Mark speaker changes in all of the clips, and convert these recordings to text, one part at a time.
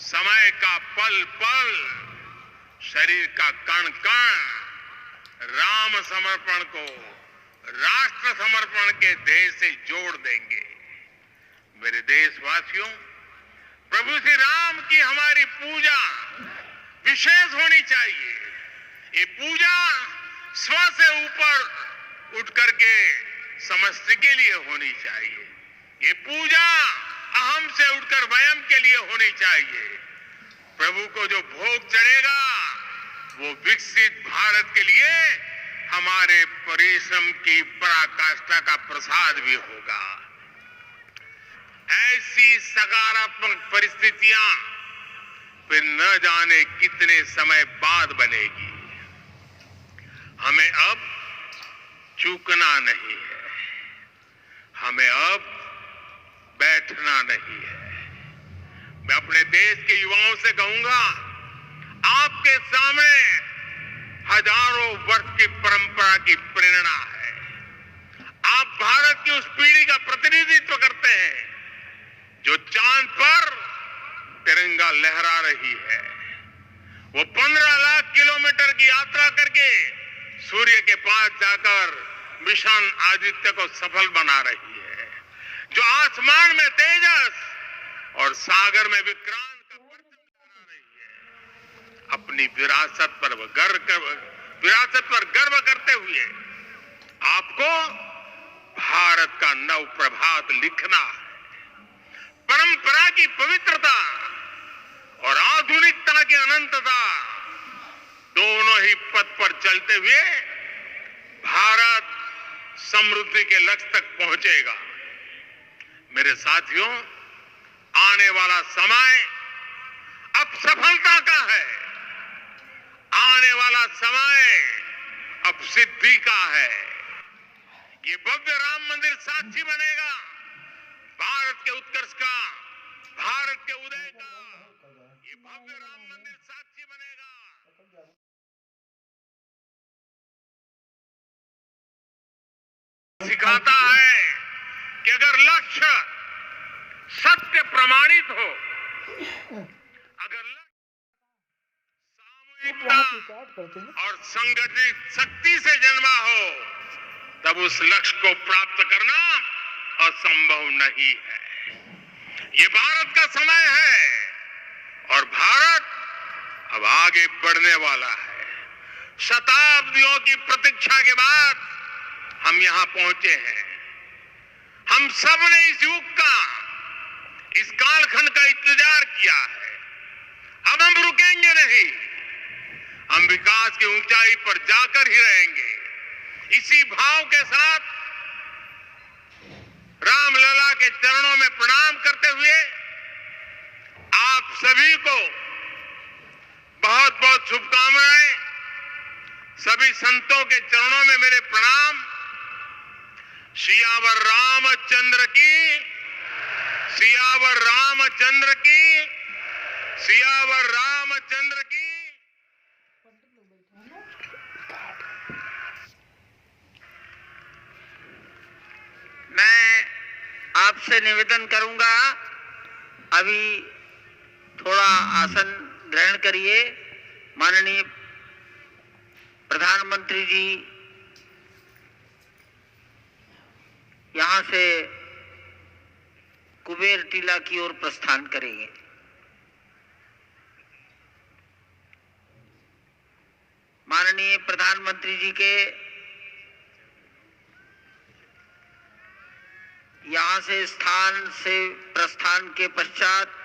Speaker 1: समय का पल पल, शरीर का कण कण राम समर्पण को राष्ट्र समर्पण के ध्येय से जोड़ देंगे। मेरे देशवासियों, प्रभु श्री राम की हमारी पूजा विशेष होनी चाहिए। ये पूजा स्व से ऊपर उठ करके समष्टि के लिए होनी चाहिए। ये पूजा अहम से उठकर वयम के लिए होनी चाहिए। प्रभु को जो भोग चढ़ेगा वो विकसित भारत के लिए हमारे परिश्रम की पराकाष्ठा का प्रसाद भी होगा। ऐसी सकारात्मक परिस्थितियां फिर न जाने कितने समय बाद बनेगी। हमें अब चूकना नहीं है, हमें अब बैठना नहीं है। मैं अपने देश के युवाओं से कहूंगा, आपके सामने हजारों वर्ष की परंपरा की प्रेरणा है। आप भारत की उस पीढ़ी का प्रतिनिधित्व करते हैं जो चांद पर तिरंगा लहरा रही है। वो 15 लाख किलोमीटर की यात्रा करके सूर्य के पास जाकर मिशन आदित्य को सफल बना रही है। जो आसमान में तेजस और सागर में विक्रांत का परचम लहरा रही है। अपनी विरासत पर गर्व करते हुए आपको भारत का नव प्रभात लिखना है। परंपरा की पवित्रता और आधुनिकता की अनंतता दोनों ही पथ पर चलते हुए भारत समृद्धि के लक्ष्य तक पहुंचेगा। मेरे साथियों, आने वाला समय अब सफलता का है। आने वाला समय अब सिद्धि का है। ये भव्य राम मंदिर साक्षी बनेगा भारत के उत्कर्ष का, भारत के उदय का। ये भव्य राम मंदिर साक्षी बनेगा। सिखाता है कि अगर लक्ष्य सत्य प्रमाणित हो, अगर सामूहिकता और संगठित शक्ति से जन्मा हो, तब उस लक्ष्य को प्राप्त करना असंभव नहीं है। ये भारत का समय है और भारत अब आगे बढ़ने वाला है। शताब्दियों की प्रतीक्षा के बाद हम यहां पहुंचे हैं। हम सब ने इस युग का, इस कालखंड का इंतजार किया है। अब हम रुकेंगे नहीं। हम विकास की ऊंचाई पर जाकर ही रहेंगे। इसी भाव के साथ रामलला के चरणों में प्रणाम करते हुए आप सभी को बहुत बहुत शुभकामनाएं। सभी संतों के चरणों में मेरे प्रणाम। सियावर रामचंद्र की, सियावर रामचंद्र की, सियावर रामचंद्र की।
Speaker 2: मैं आपसे निवेदन करूंगा, अभी थोड़ा आसन ग्रहण करिए। माननीय प्रधानमंत्री जी यहां से कुबेर टीला की ओर प्रस्थान करेंगे। माननीय प्रधानमंत्री जी के यहां से स्थान से प्रस्थान के पश्चात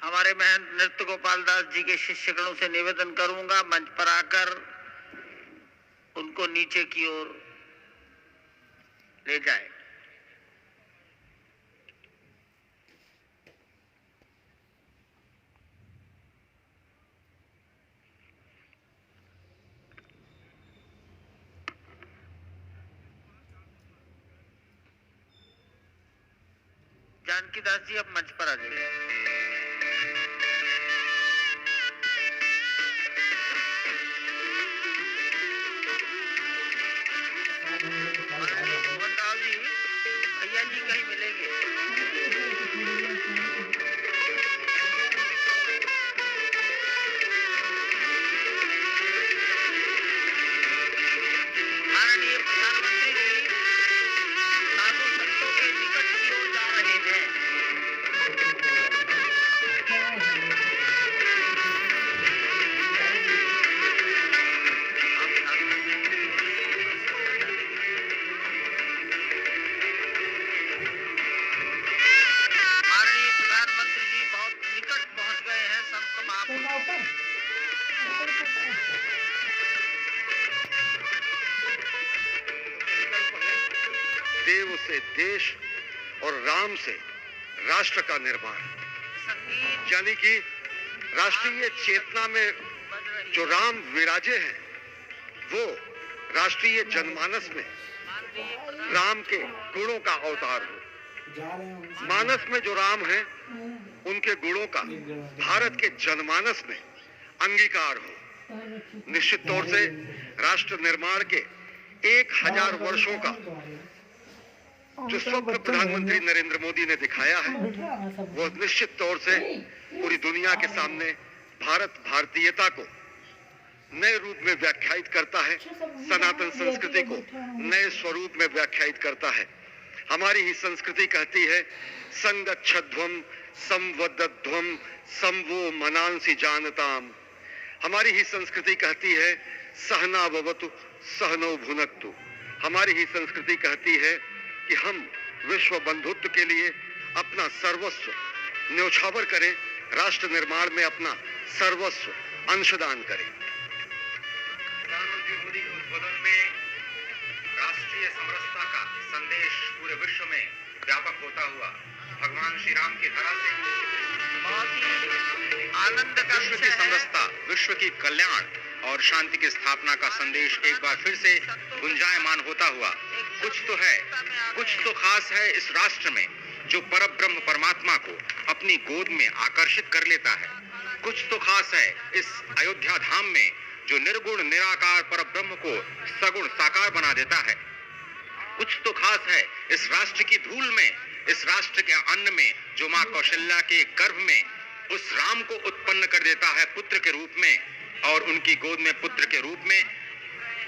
Speaker 2: हमारे महंत नृत्य गोपाल दास जी के शिष्यगणों से निवेदन करूंगा, मंच पर आकर उनको नीचे की ओर ले जाए। जानकी दास जी अब मंच पर आ जाइए। मोहन राव जी, भैया जी कहीं मिलेंगे। माननीय प्रधानमंत्री जी साधु संतों के निकट की ओर जा रहे हैं। माननीय प्रधानमंत्री जी बहुत निकट पहुंच गए हैं संत महापुरुष।
Speaker 3: देव से देश और राम से राष्ट्र का निर्माण,
Speaker 2: संगीत
Speaker 3: यानी कि राष्ट्रीय चेतना में जो राम विराजे हैं वो राष्ट्रीय जनमानस में राम के गुणों का अवतार हो। मानस में जो राम है उनके गुणों का भारत के जनमानस में अंगीकार हो। निश्चित तौर से राष्ट्र निर्माण के 1000 वर्षों का जो स्वप्न प्रधानमंत्री नरेंद्र मोदी ने दिखाया है वो निश्चित तौर से पूरी दुनिया के सामने भारत भारतीयता को नए रूप में व्याख्यायित करता है, सनातन संस्कृति को नए स्वरूप में व्याख्यायित करता है। हमारी ही संस्कृति कहती है संगच्छध्वम संवदध्वम संवो मनांसि जानताम। हमारी ही संस्कृति कहती है सहना भवतु सहनो भुनक्तु। हमारी ही संस्कृति कहती है कि हम विश्व बंधुत्व के लिए अपना सर्वस्व न्यौछावर करें, राष्ट्र निर्माण में अपना सर्वस्व अंशदान करें। प्रधानमंत्री मोदी के उद्बोधन में राष्ट्रीय समरसता का संदेश पूरे विश्व में व्यापक होता हुआ भगवान श्री राम की धरा से
Speaker 2: बहुत ही आनंद का
Speaker 3: विश्व की समरसता, विश्व की कल्याण और शांति की स्थापना का संदेश एक बार फिर से गुंजायमान होता हुआ कुछ तो है, कुछ तो खास है इस राष्ट्र में जो परब्रह्म परमात्मा को अपनी गोद में आकर्षित कर लेता है। कुछ तो खास है इस अयोध्या धाम में जो निर्गुण निराकार परब्रह्म को सगुण साकार बना देता है। कुछ तो खास है इस राष्ट्र की धूल में, इस राष्ट्र के अन्न में जो मां कौशल्या के गर्भ में उस राम को उत्पन्न कर देता है पुत्र के रूप में, और उनकी गोद में पुत्र के रूप में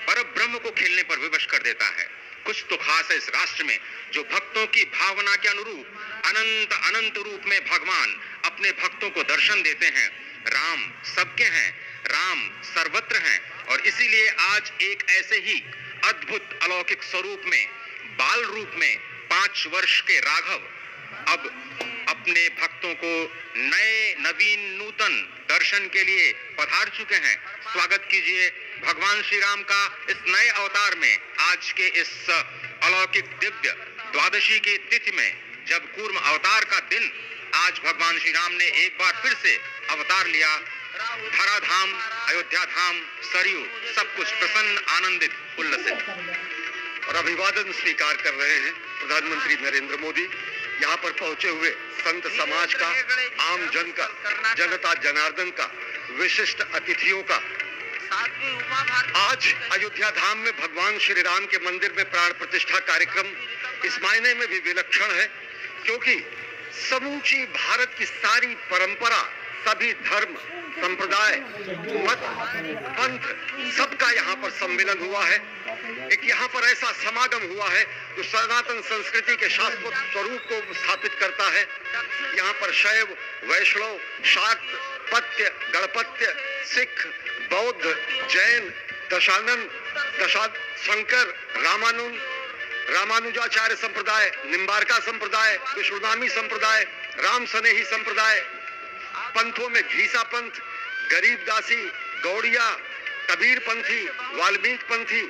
Speaker 3: परब्रह्म को खेलने पर विवश कर देता है। कुछ तो खास है इस राष्ट्र में जो भक्तों की भावना के अनुरूप अनंत अनंत रूप में भगवान अपने भक्तों को दर्शन देते हैं। राम सबके हैं, राम सर्वत्र हैं, और इसीलिए आज एक ऐसे ही अद्भुत अलौकिक स्वरूप में, बाल रूप में 5 वर्ष के राघव अब अपने भक्तों को नए नवीन नूतन दर्शन के लिए पधार चुके हैं। स्वागत कीजिए भगवान श्री राम का इस नए अवतार में। आज के इस अलौकिक दिव्य द्वादशी की तिथि में, जब कूर्म अवतार का दिन, आज भगवान श्री राम ने एक बार फिर से अवतार लिया। धरा धाम, अयोध्या धाम, सरयू, सब कुछ प्रसन्न, आनंदित, उल्लसित और अभिवादन स्वीकार कर रहे हैं प्रधानमंत्री नरेंद्र मोदी। यहाँ पर पहुंचे हुए संत समाज का, आम जन का, जनता जनार्दन का, विशिष्ट अतिथियों का। आज अयोध्या धाम में भगवान श्री राम के मंदिर में प्राण प्रतिष्ठा कार्यक्रम इस मायने में भी विलक्षण है क्योंकि समूची भारत की सारी परंपरा, सभी धर्म, संप्रदाय, मत, पंथ, सबका यहाँ पर सम्मेलन हुआ है। एक यहाँ पर ऐसा समागम हुआ है जो सनातन संस्कृति के शाश्वत स्वरूप को स्थापित करता है। यहाँ पर शैव, वैष्णव, शाक्त, पत्य, गणपत्य, सिख, बौद्ध, जैन, दशानन, शंकर, रामानुजाचार्य संप्रदाय, निम्बारका संप्रदाय, विष्णुनामी संप्रदाय, राम सनेही संप्रदाय, पंथों में घीसा पंथ, गरीबदासी, गौड़िया, कबीर पंथी, वाल्मीकि पंथी,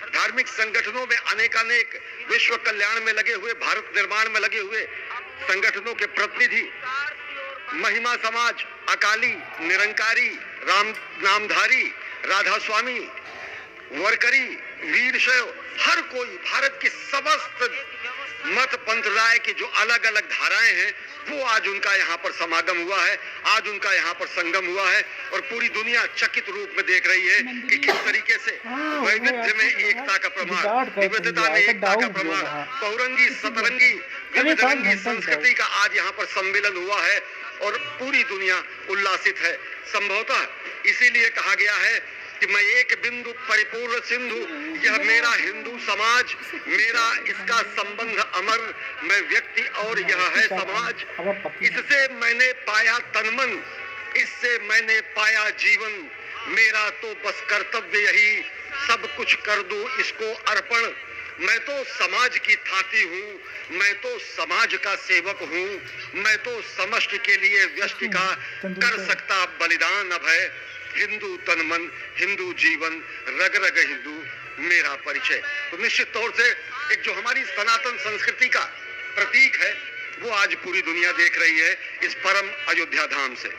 Speaker 3: धार्मिक संगठनों में अनेकानेक विश्व कल्याण में लगे हुए, भारत निर्माण में लगे हुए संगठनों के प्रतिनिधि, महिमा समाज, अकाली, निरंकारी, राम नामधारी, राधा स्वामी, वरकरी, वीर शैव, हर कोई भारत की समस्त मत पंथराय की जो अलग अलग धाराएं हैं वो आज उनका यहाँ पर समागम हुआ है, आज उनका यहाँ पर संगम हुआ है और पूरी दुनिया चकित रूप में देख रही है कि किस तरीके से वैविध्य में एकता का प्रमाण, विविधता में एकता का प्रमाण, बहुरंगी, सतरंगी,
Speaker 4: विविध
Speaker 5: 5
Speaker 4: रंगी
Speaker 5: घंटा
Speaker 4: संस्कृति का आज यहाँ पर सम्मेलन हुआ है और पूरी दुनिया उल्लासित है। संभवतः इसीलिए कहा गया है कि मैं एक बिंदु परिपूर्ण सिंधु, यह मेरा हिंदू समाज, मेरा इसका संबंध अमर, मैं व्यक्ति और यह है समाज, इससे मैंने पाया तनमन, इससे मैंने पाया जीवन, मेरा तो बस कर्तव्य यही, सब कुछ कर दूं इसको अर्पण, मैं तो समाज की थाती हूँ, मैं तो समाज का सेवक हूँ, मैं तो समष्टि के लिए व्यष्टि का कर सकता बलिदान अब है, हिंदू तन मन, हिंदू जीवन, रग रग हिंदू मेरा परिचय। तो निश्चित तौर से एक जो हमारी सनातन संस्कृति का प्रतीक है वो आज पूरी दुनिया देख रही है इस परम अयोध्या धाम से।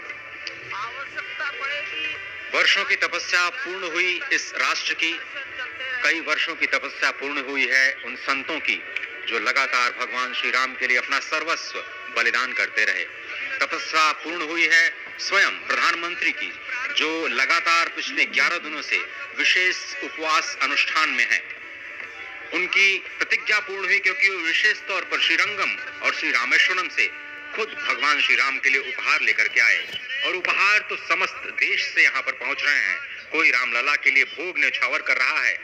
Speaker 3: वर्षों की तपस्या पूर्ण हुई इस राष्ट्र की, कई वर्षों की तपस्या पूर्ण हुई है उन संतों की जो लगातार भगवान श्री राम के लिए अपना सर्वस्व बलिदान करते रहे। तपस्या पूर्ण हुई है स्वयं प्रधानमंत्री की जो लगातार पिछले 11 दिनों से विशेष उपवास अनुष्ठान में है। उनकी प्रतिज्ञा पूर्ण हुई क्योंकि वो विशेष तौर पर श्रीरंगम और श्री रामेश्वरम से खुद भगवान श्री राम के लिए उपहार लेकर के आए और उपहार तो समस्त देश से यहाँ पर पहुंच रहे हैं। कोई रामलला के लिए भोग न्यौछावर कर रहा है,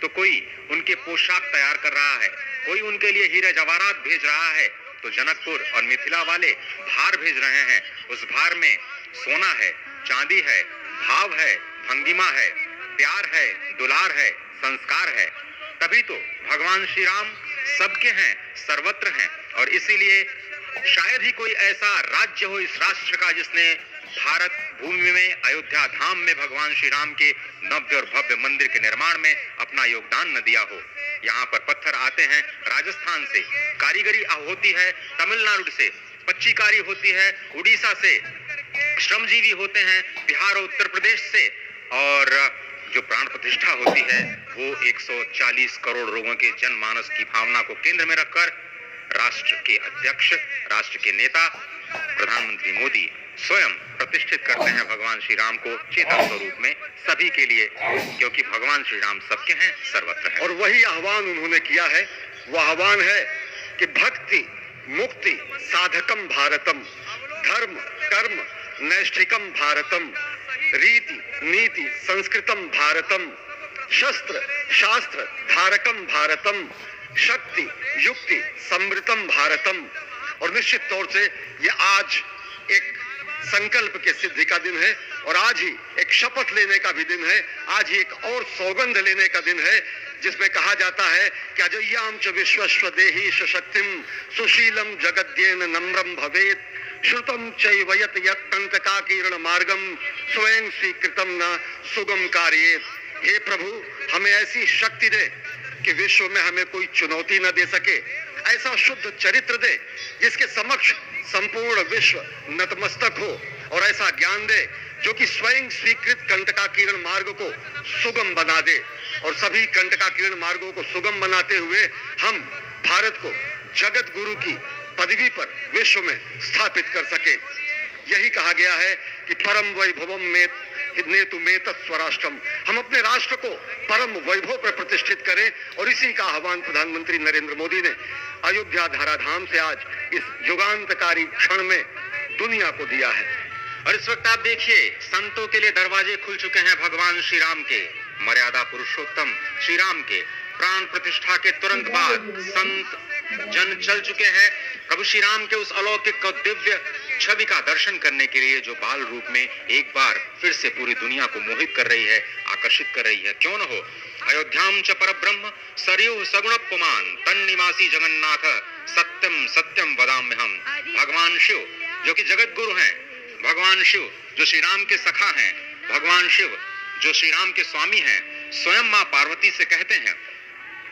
Speaker 3: तो कोई उनके पोशाक तैयार कर रहा है, कोई उनके लिए हीरे जवाहरात भेज रहा है, तो जनकपुर और मिथिला वाले भार भेज रहे हैं। उस भार में सोना है, चांदी है, भाव है, भंगिमा है, प्यार है, दुलार है, संस्कार है। तभी तो भगवान श्री राम सबके हैं, सर्वत्र हैं। और इसीलिए शायद ही कोई ऐसा राज्य हो इस राष्ट्र का जिसने भारत भूमि में अयोध्या धाम में भगवान श्री राम के नव्य और भव्य मंदिर के निर्माण में अपना योगदान न दिया हो। यहाँ पर पत्थर आते हैं राजस्थान से, कारीगरी होती है तमिलनाडु से, पच्चीकारी होती है उड़ीसा से, श्रमजीवी होते हैं बिहार और उत्तर प्रदेश से, और जो प्राण प्रतिष्ठा होती है वो 140 करोड़ लोगों के जनमानस की भावना को केंद्र में रखकर राष्ट्र के अध्यक्ष, राष्ट्र के नेता प्रधानमंत्री मोदी स्वयं प्रतिष्ठित करते हैं भगवान श्री राम को चेतन स्वरूप में सभी के लिए, क्योंकि भगवान श्री राम सबके हैं, सर्वत्र हैं।
Speaker 4: और वही आह्वान उन्होंने किया है, वो आह्वान है कि भक्ति मुक्ति साधकम भारतम, धर्म कर्म नैष्ठिकम भारतम, रीति नीति संस्कृतम भारतम, शस्त्र शास्त्र धारकम भारतम, शक्ति युक्ति समृतम भारतम। और निश्चित तौर से ये आज एक संकल्प के सिद्धि का दिन है और आज ही एक शपथ लेने का भी दिन है, आज ही एक और सौगंध लेने का दिन है जिसमें कहा जाता है कि अजय्याम च विश्वस्व देहि शक्तिम सुशीलम जगद्येन नम्रम भवेत, श्रुतम चैवयत यत्तंतकाकीर्ण मार्गम स्वयं स्वीकृतम न सुगम कार्येत। हे प्रभु, हमें ऐसी शक्ति दे कि विश्व में हमें कोई चुनौती न दे सके, ऐसा शुद्ध चरित्र दे जिसके समक्ष संपूर्ण विश्व नतमस्तक हो, और ऐसा ज्ञान दे जो कि स्वयं स्वीकृत कंटकाकीर्ण मार्ग को सुगम बना दे। और सभी कंटकाकीर्ण मार्गों को सुगम बनाते हुए हम भारत को जगत गुरु की पदवी पर विश्व में स्थापित कर सके। यही कहा गया है कि परम वैभवम में नेतु में स्वराष्ट्रम, हम अपने राष्ट्र को परम वैभव पर प्रतिष्ठित करें। और इसी का आह्वान प्रधानमंत्री नरेंद्र मोदी ने अयोध्या धराधाम से आज इस युगांतकारी क्षण में दुनिया को दिया है।
Speaker 3: और इस वक्त आप देखिए संतों के लिए दरवाजे खुल चुके हैं भगवान श्री राम के, मर्यादा पुरुषोत्तम श्री राम के प्राण प्रतिष्ठा के तुरंत बाद संत जन चल चुके हैं प्रभु श्री राम के उस अलौकिक और दिव्य छवि का दर्शन करने के लिए जो बाल रूप में एक बार फिर से पूरी दुनिया को मोहित कर रही है, आकर्षित कर रही है। क्यों न हो, अयोध्याम च परब्रह्म सरयू सगुण पुमान तन्निवासी जगन्नाथ सत्यम सत्यम वदाम्यहम। भगवान शिव जो कि जगत गुरु हैं, भगवान शिव जो श्री राम के सखा हैं, भगवान शिव जो श्री राम के स्वामी हैं, स्वयं मां पार्वती से कहते हैं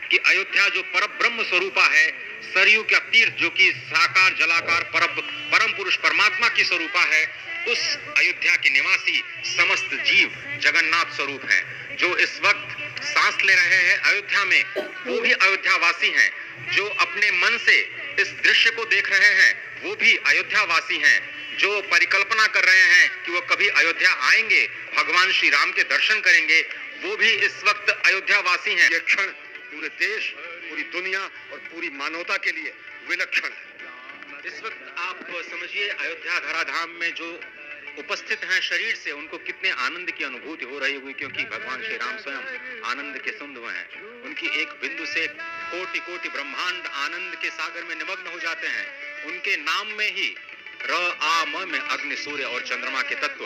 Speaker 3: कि अयोध्या जो परब्रह्म स्वरूपा है, सरयू का तीर्थ जो कि साकार जलाकार परम पुरुष परमात्मा की स्वरूपा है, उस अयोध्या के निवासी समस्त जीव जगन्नाथ स्वरूप हैं। जो इस वक्त सांस ले रहे हैं अयोध्या में, वो भी अयोध्या वासी हैं। जो अपने मन से इस दृश्य को देख रहे हैं, वो भी अयोध्या वासी हैं। जो परिकल्पना कर रहे हैं कि वो कभी अयोध्या आएंगे, भगवान श्री राम के दर्शन करेंगे, वो भी इस वक्त अयोध्या वासी हैं।
Speaker 4: ये क्षण पूरे देश, पूरी दुनिया और पूरी मानवता के लिए विलक्षण है।
Speaker 3: इस वक्त आप समझिए अयोध्या धराधाम में जो उपस्थित हैं शरीर से, उनको कितने आनंद की अनुभूति हो रही होगी, क्योंकि भगवान श्री राम स्वयं आनंद के सुंदर हैं। उनकी एक बिंदु से कोटि कोटि ब्रह्मांड आनंद के सागर में निमग्न हो जाते हैं। उनके नाम में ही र आ म में अग्नि, सूर्य और चंद्रमा के तत्व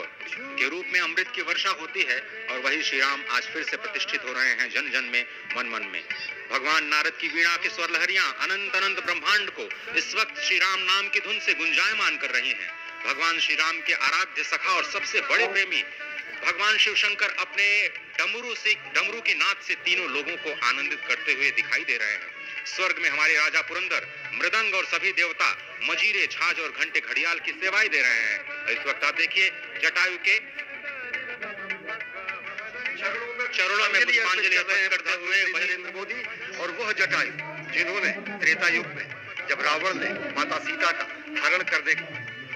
Speaker 3: के रूप में अमृत की वर्षा होती है, और वही श्री राम आज फिर से प्रतिष्ठित हो रहे हैं जन जन में, मन मन में। भगवान नारद की वीणा की स्वर लहरियां अनंत अनंत ब्रह्मांड को इस वक्त श्री राम नाम की धुन से गुंजायमान कर रही हैं। भगवान श्री राम के आराध्य सखा और सबसे बड़े प्रेमी भगवान शिव शंकर अपने डमरू की नाद से तीनों लोगों को आनंदित करते हुए दिखाई दे रहे हैं। स्वर्ग में हमारे राजा पुरंदर मृदंग और सभी देवता मजीरे, छाछ और घंटे घड़ियाल की सेवाएं दे रहे हैं। इस वक्त आप देखिए जटायु के चरणों में पुष्पांजलि अर्पित करते हुए
Speaker 4: नरेंद्र मोदी और वह जटायु जिन्होंने त्रेता युग में जब रावण ने माता सीता का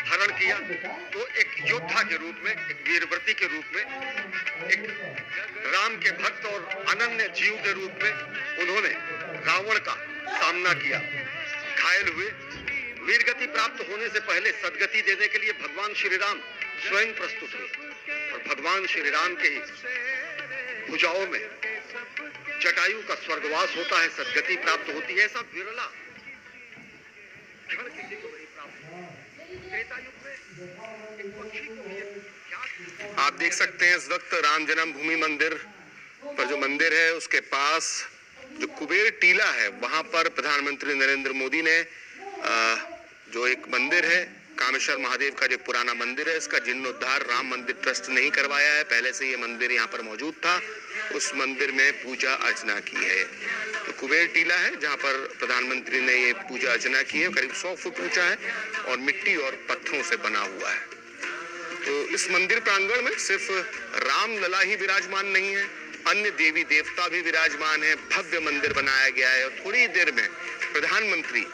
Speaker 4: हरण किया, तो एक योद्धा के रूप में, एक वीरव्रती के रूप में, एक राम के भक्त और अनन्य जीव के रूप में उन्होंने रावण का सामना किया। घायल हुए, वीरगति प्राप्त होने से पहले सदगति देने के लिए भगवान श्री राम स्वयं प्रस्तुत हुए, और भगवान श्री राम के ही भुजाओं में जटायु का स्वर्गवास होता है, सदगति प्राप्त होती है। ऐसा विरला क्षण किसी को नहीं प्राप्त।
Speaker 5: आप देख सकते हैं इस वक्त राम जन्मभूमि मंदिर पर जो मंदिर है उसके पास जो कुबेर टीला है, वहां पर प्रधानमंत्री नरेंद्र मोदी ने जो एक मंदिर है कामेश्वर महादेव का, जो पुराना मंदिर है, इसका जीर्णोद्धार राम मंदिर ट्रस्ट नहीं करवाया है, पहले से ये मंदिर यहाँ पर मौजूद था। उस मंदिर में पूजा अर्चना की है। तो कुबेर टीला है जहाँ पर प्रधानमंत्री ने ये पूजा अर्चना की है, करीब 100 फुट ऊंचा है और मिट्टी और पत्थरों से बना हुआ है। तो इस मंदिर प्रांगण में सिर्फ राम लला ही विराजमान नहीं है, अन्य देवी देवता भी विराजमान है। भव्य मंदिर बनाया गया है, और थोड़ी देर में प्रधानमंत्री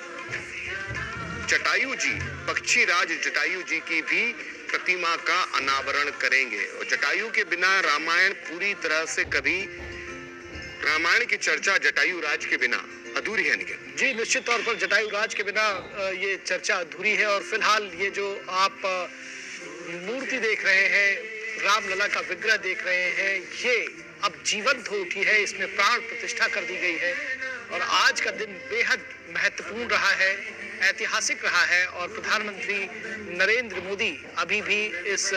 Speaker 5: जटायु जी, पक्षी राज जटायु जी की भी प्रतिमा का अनावरण करेंगे। और जटायु के बिना रामायण पूरी तरह से कभी, रामायण की चर्चा जटायु राज के बिना अधूरी है। निखिल
Speaker 6: जी, निश्चित तौर पर जटायु राज के बिना ये चर्चा अधूरी है। और फिलहाल ये जो आप मूर्ति देख रहे हैं, रामलला का विग्रह देख रहे हैं, ये अब जीवंत हो उठी है, इसमें प्राण प्रतिष्ठा कर दी गई है। और आज का दिन बेहद महत्वपूर्ण रहा है, ऐतिहासिक रहा है। और प्रधानमंत्री नरेंद्र मोदी अभी भी इस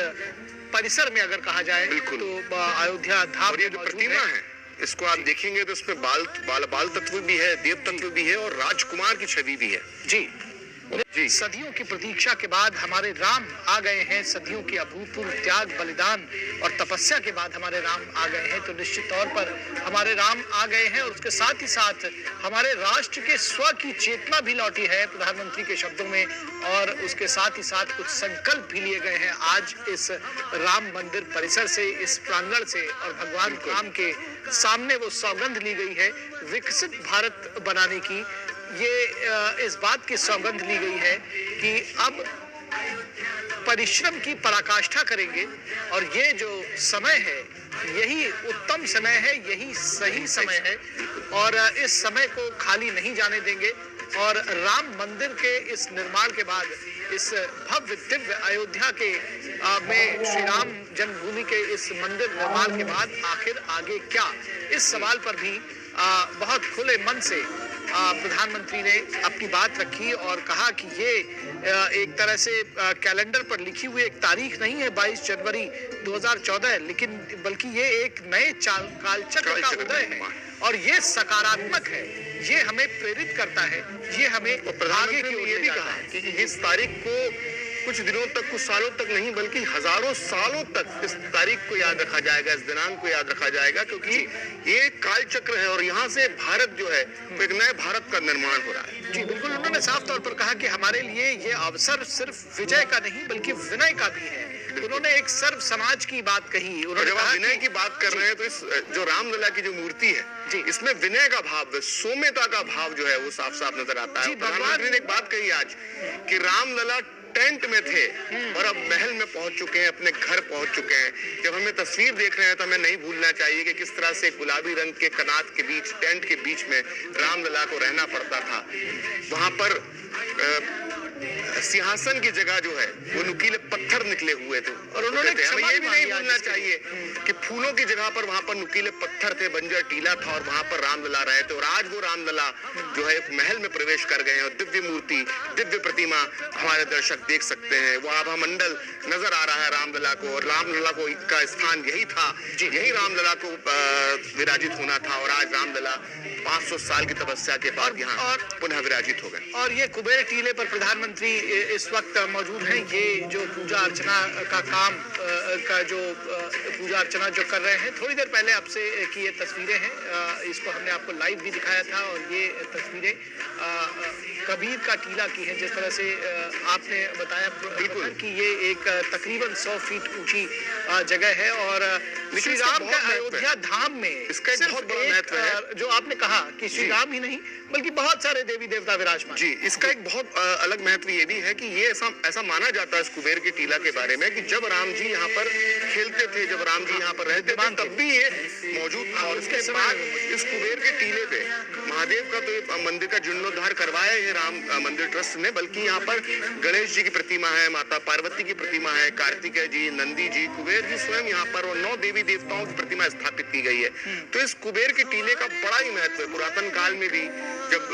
Speaker 6: परिसर में, अगर कहा जाए तो अयोध्या धाम,
Speaker 5: और ये जो प्रतिमा है इसको आप देखेंगे तो इसमें बाल तत्व भी है, देव तत्व भी है और राजकुमार की छवि भी है।
Speaker 6: जी, सदियों की प्रतीक्षा के बाद हमारे राम आ गए हैं। सदियों के अभूतपूर्व त्याग, बलिदान और तपस्या के बाद हमारे राम आ गए हैं। तो निश्चित तौर पर हमारे राम आ गए हैं, और उसके साथ ही साथ हमारे राष्ट्र के स्व की चेतना भी लौटी है प्रधानमंत्री के शब्दों में। और उसके साथ ही साथ कुछ संकल्प भी लिए गए हैं आज इस राम मंदिर परिसर से, इस प्रांगण से। और भगवान राम के सामने वो सौगंध ली गई है विकसित भारत बनाने की। ये इस बात की सौगंध ली गई है कि अब परिश्रम की पराकाष्ठा करेंगे, और ये जो समय है यही उत्तम समय है, यही सही समय है, और इस समय को खाली नहीं जाने देंगे। और राम मंदिर के इस निर्माण के बाद, इस भव्य दिव्य अयोध्या के में श्री राम जन्मभूमि के इस मंदिर निर्माण के बाद आखिर आगे क्या, इस सवाल पर भी बहुत खुले मन से प्रधानमंत्री ने अपनी बात रखी और कहा कि ये एक तरह से कैलेंडर पर लिखी हुई एक तारीख नहीं है 22 जनवरी 2014, लेकिन बल्कि ये एक नए कालचक्र का उदय है, और ये सकारात्मक है, ये हमें प्रेरित करता है, ये हमें आगे की ओर
Speaker 5: ये भी कहा है कि इस तारीख को कुछ दिनों तक, कुछ सालों तक नहीं बल्कि हजारों सालों तक इस तारीख को याद रखा जाएगा, इस दिनांक को याद रखा जाएगा, क्योंकि ये काल चक्र है और यहाँ से भारत जो है एक नए भारत का निर्माण हो रहा है।
Speaker 6: जी बिल्कुल, उन्होंने साफ तौर पर कहा कि हमारे लिए ये अवसर सिर्फ विजय का नहीं बल्कि विनय का भी है। उन्होंने एक सर्व समाज की बात कही।
Speaker 5: उन्होंने जब विनय की बात कर रहे हैं तो इस जो रामलला की जो मूर्ति है जी, इसमें विनय का भाव, सौम्यता का भाव जो है वो साफ साफ नजर आता है। प्रधानमंत्री ने एक बात कही आज कि रामलला टेंट में थे और अब महल में पहुंच चुके हैं, अपने घर पहुंच चुके हैं। जब हमें तस्वीर देख रहे हैं तो हमें नहीं भूलना चाहिए कि किस तरह से गुलाबी रंग के कनात के बीच, टेंट के बीच में रामलला को रहना पड़ता था। वहां पर सिंहासन की जगह जो है वो नुकीले पत्थर निकले हुए थे।
Speaker 6: और उन्होंने
Speaker 5: हमें ये भी नहीं भूलना
Speaker 6: चाहिए
Speaker 5: चाहिए कि फूलों की जगह पर वहां पर नुकीले पत्थर थे, बंजर टीला था और वहां पर रामलला रहे थे। और आज वो रामलला जो है एक महल में प्रवेश कर गए हैं और दिव्य मूर्ति, दिव्य प्रतिमा हमारे दर्शक देख सकते हैं। वो आभा मंडल नजर आ रहा है रामलला को, और रामलला को का स्थान यही था, यही रामलला को विराजित होना था। और आज रामलला 500 साल की तपस्या के बाद यहाँ पुनः विराजित हो गए।
Speaker 6: और ये कुबेर टीले पर प्रधानमंत्री इस वक्त मौजूद हैं। ये जो पूजा अर्चना का काम का जो पूजा अर्चना जो कर रहे हैं, थोड़ी देर पहले आपसे की ये तस्वीरें हैं, इसको हमने आपको लाइव भी दिखाया था। और ये तस्वीरें कबीर का टीला की हैं, जिस तरह से आपने बताया बिल्कुल कि ये एक तकरीबन 100 फीट ऊंची जगह है। और श्री राम का अयोध्या धाम में
Speaker 5: इसका एक बहुत बड़ा महत्व है।
Speaker 6: जो आपने कहा कि श्री राम ही नहीं बल्कि बहुत सारे देवी देवता विराजमान।
Speaker 5: जी, इसका एक बहुत अलग महत्व ये भी है कि ये ऐसा माना जाता है इस कुबेर के टीला के बारे में कि जब राम जी यहाँ पर खेलते थे, जब राम जी यहाँ पर रहते थे, तब भी ये मौजूद था। और उसके बाद इस कुबेर के टीले पे महादेव का तो मंदिर का जीर्णोद्धार करवाया है राम मंदिर ट्रस्ट ने, बल्कि यहाँ पर गणेश जी की प्रतिमा है, माता पार्वती की प्रतिमा है, कार्तिकेय जी, नंदी जी, कुबेर जी स्वयं यहाँ पर, और 9 देवी देवताओं की प्रतिमा स्थापित की गई है। तो इस कुबेर के टीले का बड़ा ही महत्व है। पुरातन काल में भी जब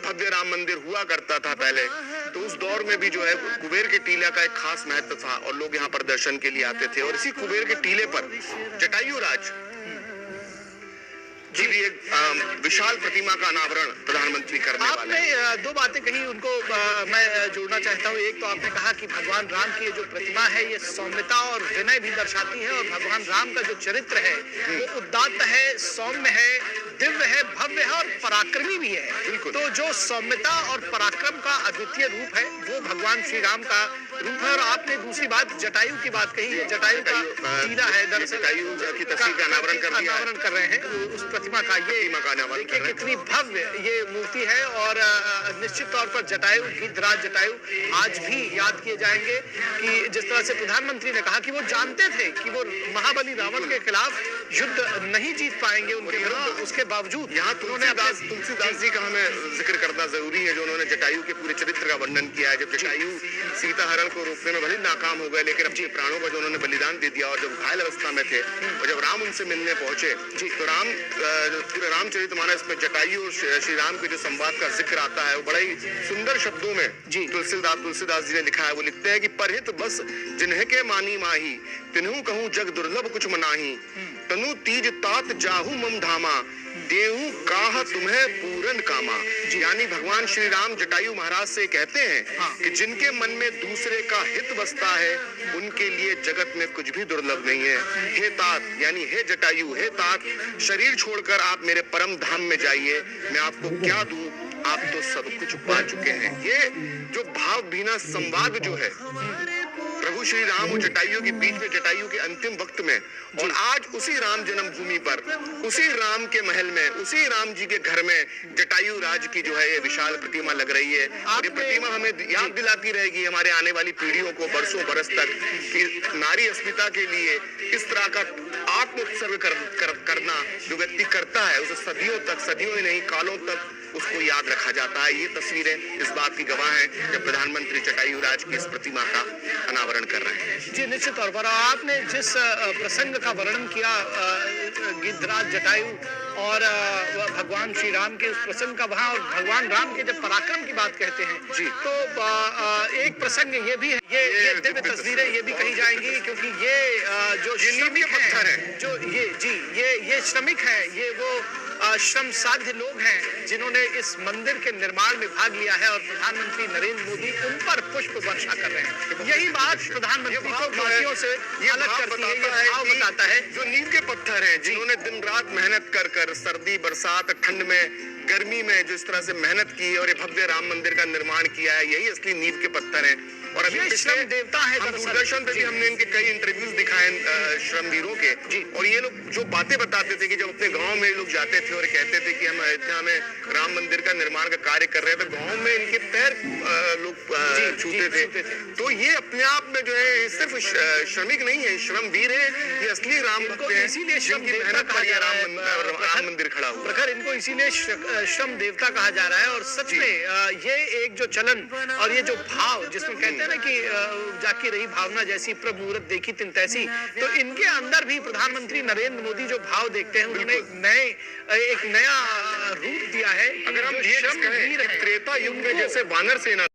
Speaker 5: भव्य राम मंदिर हुआ करता था पहले, तो उस दौर में भी जो है कुबेर के टीले का एक खास महत्व था और लोग यहाँ पर दर्शन के लिए आते थे। और इसी कुबेर के टीले पर जटायु राज जी भी एक विशाल प्रतिमा का अनावरण प्रधानमंत्री करने वाले हैं।
Speaker 6: आपने 2 बातें कही, उनको मैं जोड़ना चाहता हूँ। एक तो आपने कहा कि भगवान राम की जो प्रतिमा है ये सौम्यता और विनय भी दर्शाती है, और भगवान राम का जो चरित्र है वो उदात्त है, सौम्य है, दिव्य है, भव्य है और पराक्रमी भी है। तो जो सौम्यता और पराक्रम का अद्वितीय रूप है वो भगवान श्री राम का रूप है। और आपने दूसरी बात जटायु की बात कही है, जटायु का टीला है, दरअसल
Speaker 5: जटायु की तस्वीर का अनावरण
Speaker 6: कर रहे हैं उस प्रतिमा का। ये देखिए कितनी भव्य ये मूर्ति है। और निश्चित तौर पर जटायु, गिद्धराज जटायु आज भी याद किए जाएंगे कि जिस तरह से प्रधानमंत्री ने कहा कि वो जानते थे कि वो महाबली रावण के खिलाफ युद्ध नहीं जीत पाएंगे उनके विरुद्ध, उसके बावजूद
Speaker 5: यहाँ तुलसीदास जी का हमें जिक्र करना जरूरी है, जो उन्होंने जटायु के पूरे चरित्र का वर्णन किया है। जब जटायु सीता हरण को रोकने में भले नाकाम हो गए, लेकिन अपने प्राणों का जो उन्होंने बलिदान दे दिया, और जब घायल अवस्था में थे और जब राम उनसे मिलने पहुंचे तो पूरे रामचरितमानस में जटायु और श्री राम के जो संवाद का जिक्र आता है वो बड़ा ही सुंदर शब्दों में तुलसीदास जी ने लिखा है। वो लिखते हैं कि परहित बस जिन्हें के मानी माही, तिन्हु कहूं जग दुर्लभ कुछ मनाही, तनु तीज तात जाहू मम धामा, देहू काह तुम्हें पूरन कामा। यानी भगवान श्री राम जटायु महाराज से कहते हैं कि जिनके मन में दूसरे का हित बसता है उनके लिए जगत में कुछ भी दुर्लभ नहीं है। हे तात, यानी हे जटायु, हे तात, शरीर छोड़कर आप मेरे परम धाम में जाइए, मैं आपको क्या दूं, आप तो सब कुछ पा चुके हैं। ये जो भाव भीना संवाद जो है प्रभु श्री राम और जटायु के बीच में, जटायु के अंतिम वक्त में, और आज उसी राम जन्मभूमि पर, उसी राम के महल में, उसी राम जी के घर में जटायु राज की जो है ये विशाल प्रतिमा लग रही है। और ये प्रतिमा हमें याद दिलाती रहेगी हमारे आने वाली पीढ़ियों को बरसों बरस तक कि नारी अस्मिता के लिए इस तरह का आत्म उत्सर्ग करना जो व्यक्ति करता है उसे सदियों तक, सदियों ही नहीं कालों तक उसको याद रखा जाता है। ये तस्वीरें इस बात की गवाह हैं जब प्रधानमंत्री जटायु राज की इस प्रतिमा का अनावरण कर रहे हैं।
Speaker 6: जी निश्चित तौर पर आपने जिस प्रसंग का वर्णन किया गिद्धराज जटायु और भगवान श्री राम के उस प्रसंग का, वहाँ और भगवान राम के जब पराक्रम की बात कहते हैं जी, तो एक प्रसंग ये भी है, ये दिव्य तस्वीरें ये भी कही जाएंगी क्योंकि ये जो श्रमिक हैं, जो ये श्रमिक हैं, ये वो श्रम साध्य लोग हैं जिन्होंने इस मंदिर के निर्माण में भाग लिया है, और प्रधानमंत्री नरेंद्र मोदी उन पर पुष्प वर्षा कर रहे हैं। यही बात प्रधानमंत्री को बाकियों से अलग करती है, ये भाव बताता है।
Speaker 5: जो नींव के पत्थर हैं, जिन्होंने दिन रात मेहनत कर कर सर्दी बरसात ठंड में गर्मी में जो इस तरह से मेहनत की और ये भव्य राम मंदिर का निर्माण किया है, यही असली नींव के पत्थर हैं। और अभी पिछले
Speaker 6: देवता है
Speaker 5: दूरदर्शन पे भी हमने इनके कई इंटरव्यूज दिखाए श्रमवीरों के, और ये लोग जो बातें बताते थे कि जब अपने गांव में लोग जाते थे और कहते थे कि हम अयोध्या में राम मंदिर का निर्माण का कार्य कर रहे हैं, तो गांव में इनके पैर लोग छूते थे। तो ये अपने आप में जो है सिर्फ श्रमिक नहीं है, श्रमवीर है, ये असली राम भक्त हैं,
Speaker 6: इसीलिए श्रम
Speaker 5: जिनकी
Speaker 6: देवता
Speaker 5: मेहनत
Speaker 6: कहा
Speaker 5: पर
Speaker 6: जा
Speaker 5: ये
Speaker 6: रहा है।
Speaker 5: राम मंदिर खड़ा हुआ।
Speaker 6: प्रखर इनको इसीलिए श्रम देवता कहा जा रहा है। और सच में ये एक जो चलन और ये जो भाव जिसमें कहते हैं ना कि जाकी रही भावना जैसी प्रभु मूरत देखी तिन तैसी, तो इनके अंदर भी प्रधानमंत्री नरेंद्र मोदी जो भाव देखते हैं उन्होंने एक नया रूप दिया है।
Speaker 5: अगर हम ये कहें त्रेता युग में जैसे वानर सेना